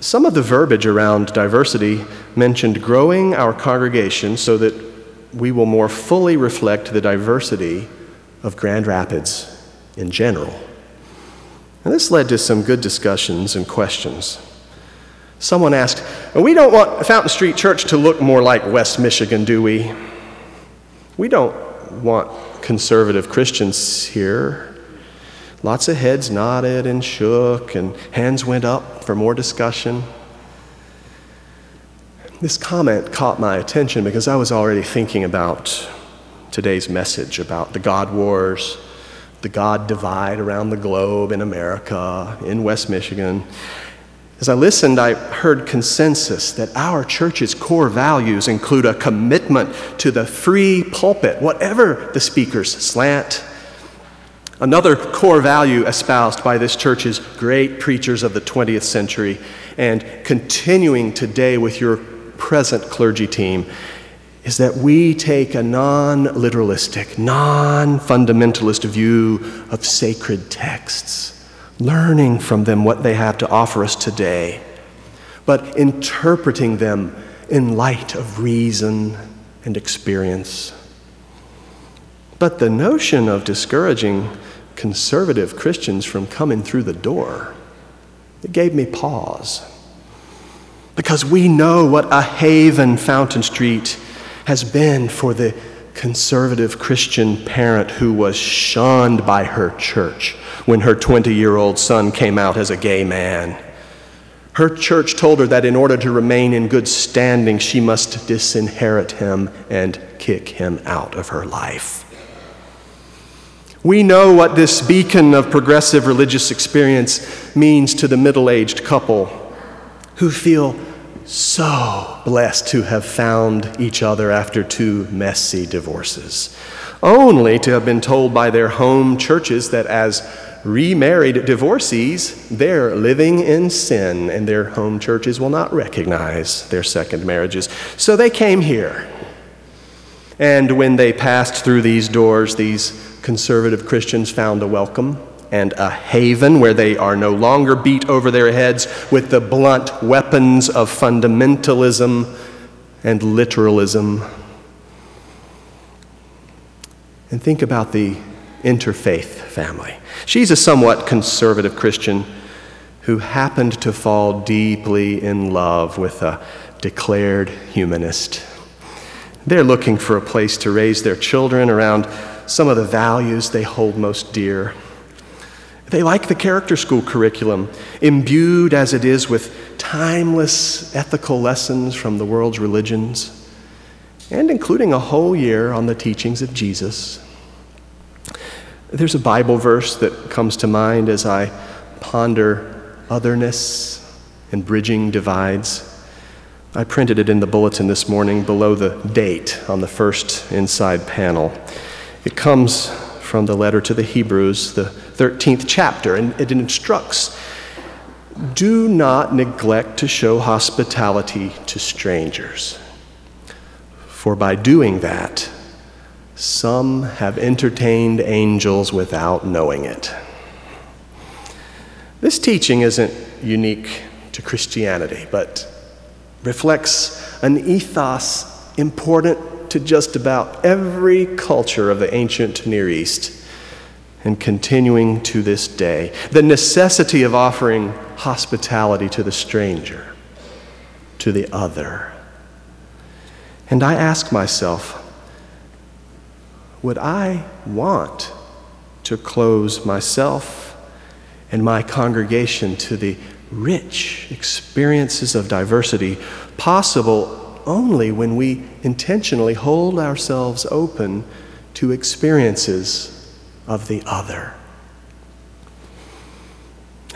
Some of the verbiage around diversity mentioned growing our congregation so that we will more fully reflect the diversity of Grand Rapids in general. And this led to some good discussions and questions. Someone asked, "We don't want Fountain Street Church to look more like West Michigan, do we? We don't want conservative Christians here." Lots of heads nodded and shook, and hands went up for more discussion. This comment caught my attention because I was already thinking about today's message about the God wars, the God divide around the globe in America, in West Michigan. As I listened, I heard consensus that our church's core values include a commitment to the free pulpit, whatever the speaker's slant. Another core value espoused by this church's great preachers of the 20th century and continuing today with your present clergy team is that we take a non-literalistic, non-fundamentalist view of sacred texts, learning from them what they have to offer us today, but interpreting them in light of reason and experience. But the notion of discouraging conservative Christians from coming through the door, it gave me pause. Because we know what a haven Fountain Street has been for the conservative Christian parent who was shunned by her church when her 20-year-old son came out as a gay man. Her church told her that in order to remain in good standing, she must disinherit him and kick him out of her life. We know what this beacon of progressive religious experience means to the middle-aged couple who feel so blessed to have found each other after 2 messy divorces, only to have been told by their home churches that as remarried divorcees, they're living in sin and their home churches will not recognize their second marriages. So they came here. And when they passed through these doors, these conservative Christians found a welcome and a haven where they are no longer beat over their heads with the blunt weapons of fundamentalism and literalism. And think about the interfaith family. She's a somewhat conservative Christian who happened to fall deeply in love with a declared humanist. They're looking for a place to raise their children around some of the values they hold most dear. They like the character school curriculum, imbued as it is with timeless ethical lessons from the world's religions, and including a whole year on the teachings of Jesus. There's a Bible verse that comes to mind as I ponder otherness and bridging divides. I printed it in the bulletin this morning below the date on the first inside panel. It comes from the letter to the Hebrews, the 13th chapter, and it instructs, "Do not neglect to show hospitality to strangers, for by doing that, some have entertained angels without knowing it." This teaching isn't unique to Christianity, but reflects an ethos important to just about every culture of the ancient Near East and continuing to this day. The necessity of offering hospitality to the stranger, to the other. And I ask myself, would I want to close myself and my congregation to the rich experiences of diversity possible only when we intentionally hold ourselves open to experiences of the other?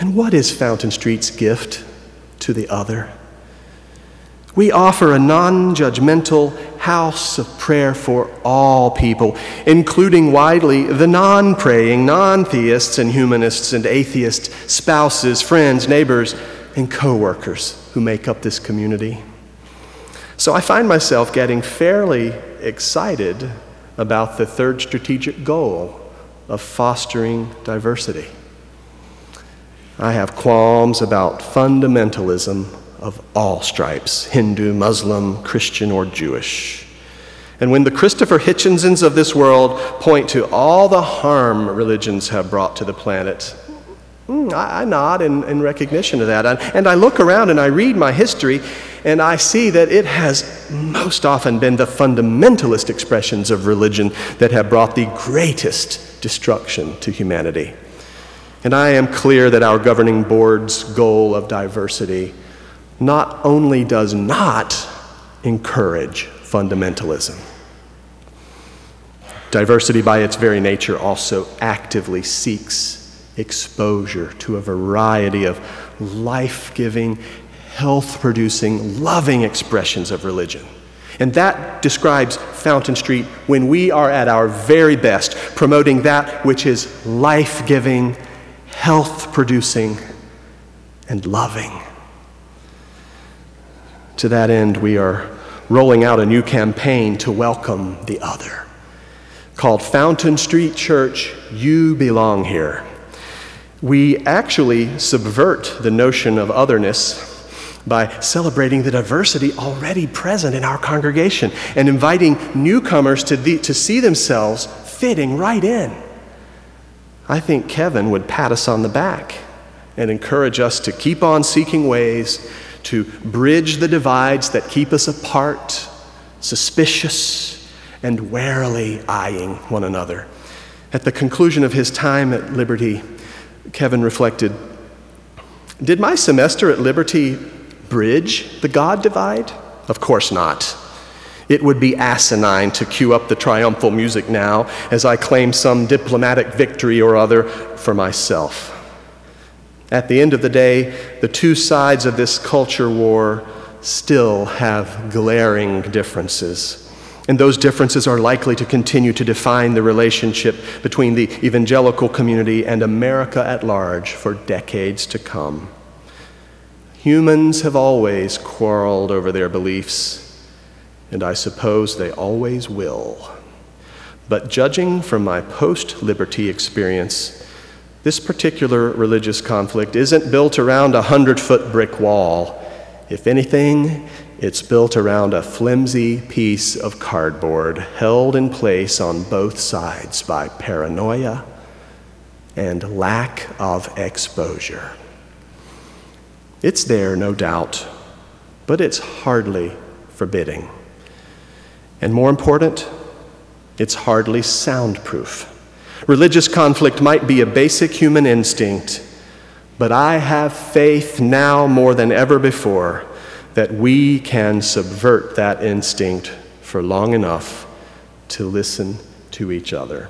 And what is Fountain Street's gift to the other? We offer a non-judgmental house of prayer for all people, including widely the non-praying, non-theists and humanists and atheists, spouses, friends, neighbors, and co-workers who make up this community. So I find myself getting fairly excited about the third strategic goal of fostering diversity. I have qualms about fundamentalism of all stripes, Hindu, Muslim, Christian, or Jewish. And when the Christopher Hitchensons of this world point to all the harm religions have brought to the planet, I nod in recognition of that. And I look around and I read my history, and I see that it has most often been the fundamentalist expressions of religion that have brought the greatest destruction to humanity. And I am clear that our governing board's goal of diversity not only does not encourage fundamentalism, diversity by its very nature also actively seeks exposure to a variety of life-giving, health-producing, loving expressions of religion. And that describes Fountain Street when we are at our very best, promoting that which is life-giving, health-producing, and loving. To that end, we are rolling out a new campaign to welcome the other, called Fountain Street Church, You Belong Here. We actually subvert the notion of otherness by celebrating the diversity already present in our congregation and inviting newcomers to see themselves fitting right in. I think Kevin would pat us on the back and encourage us to keep on seeking ways to bridge the divides that keep us apart, suspicious, and warily eyeing one another. At the conclusion of his time at Liberty, Kevin reflected, did my semester at Liberty bridge the God divide? Of course not. It would be asinine to cue up the triumphal music now as I claim some diplomatic victory or other for myself. At the end of the day, the two sides of this culture war still have glaring differences. And those differences are likely to continue to define the relationship between the evangelical community and America at large for decades to come. Humans have always quarreled over their beliefs, and I suppose they always will. But judging from my post-Liberty experience, this particular religious conflict isn't built around a 100-foot brick wall. If anything, it's built around a flimsy piece of cardboard held in place on both sides by paranoia and lack of exposure. It's there, no doubt, but it's hardly forbidding. And more important, it's hardly soundproof. Religious conflict might be a basic human instinct, but I have faith now more than ever before that we can subvert that instinct for long enough to listen to each other.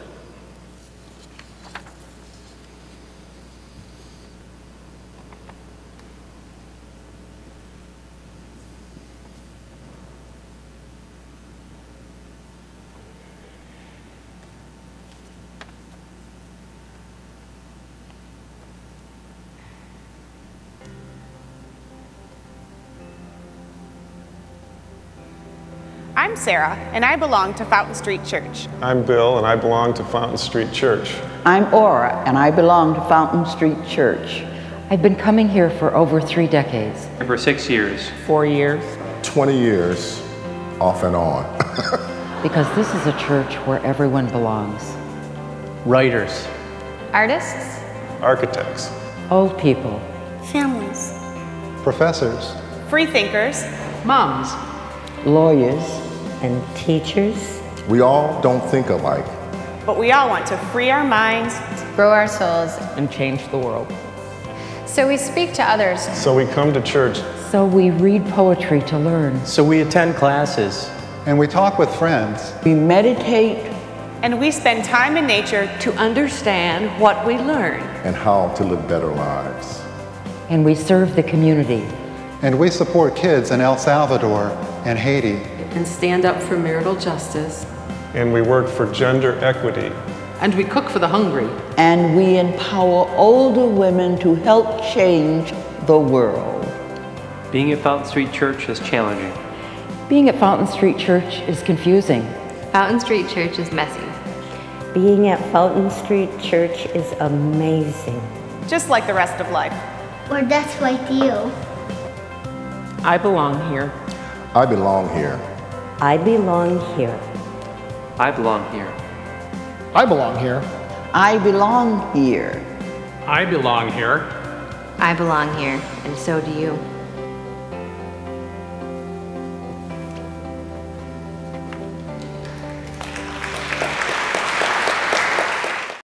I'm Sarah, and I belong to Fountain Street Church. I'm Bill, and I belong to Fountain Street Church. I'm Aura, and I belong to Fountain Street Church. I've been coming here for over 3 decades. For 6 years. 4 years. 20 years, off and on. Because this is a church where everyone belongs. Writers. Artists. Architects. Old people. Families. Professors. Free thinkers. Moms. Lawyers. And teachers. We all don't think alike. But we all want to free our minds, Grow our souls. And change the world. So we speak to others. So we come to church. So we read poetry to learn. So we attend classes. And we talk with friends. We meditate. And we spend time in nature To understand what we learn. And how to live better lives. And we serve the community. And we support kids in El Salvador and Haiti. And stand up for marital justice. And we work for gender equity. And we cook for the hungry. And we empower older women to help change the world. Being at Fountain Street Church is challenging. Being at Fountain Street Church is confusing. Fountain Street Church is messy. Being at Fountain Street Church is amazing. just like the rest of life. Or that's like you. I belong here. I belong here. I belong here. I belong here. I belong here. I belong here. I belong here. I belong here, and so do you.